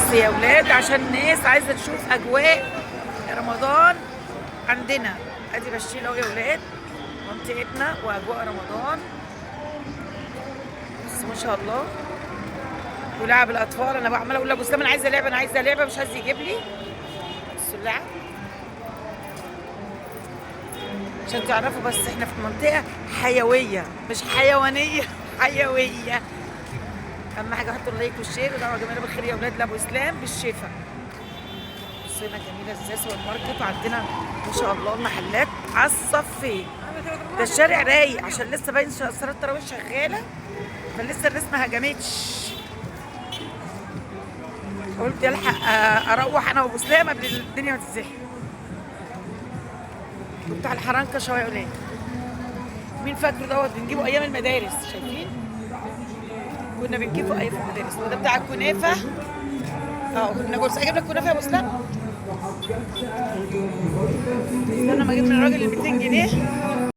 بس يا ولاد عشان الناس عايزه تشوف اجواء رمضان عندنا. ادي بشيل اهو يا ولاد منطقتنا واجواء رمضان. بس ما شاء الله ولعب الاطفال. انا بقى عماله اقول لابو اسلام انا عايزه لعبه انا عايزه لعبه، مش عايز يجيب لي. بس اللعب عشان تعرفوا بس احنا في منطقه حيويه مش حيوانيه حيويه. اهم حاجه حطوا اللايك والشير ودعوه جميله بالخير يا اولاد لابو اسلام بالشفا. بصينا جميله ازاي سوبر ماركت وعندنا ما شاء الله المحلات على الصفين. ده الشارع رايق عشان لسه باين صلاه التراويح شغاله فلسه الناس ما هجمتش. قلت الحق اروح انا وابو اسلام قبل الدنيا ما تزحم. كنت على الحرنكه شويه قليل. مين فاكره دوت بنجيبه ايام المدارس شايفين؟ كنا بنجيبه ايام المدارس. وده بتاع الكنافه. كنا جوز اجيب لك كنافه يا ابو اسلام. استنى ما اجيب من الراجل ال 200 جنيه.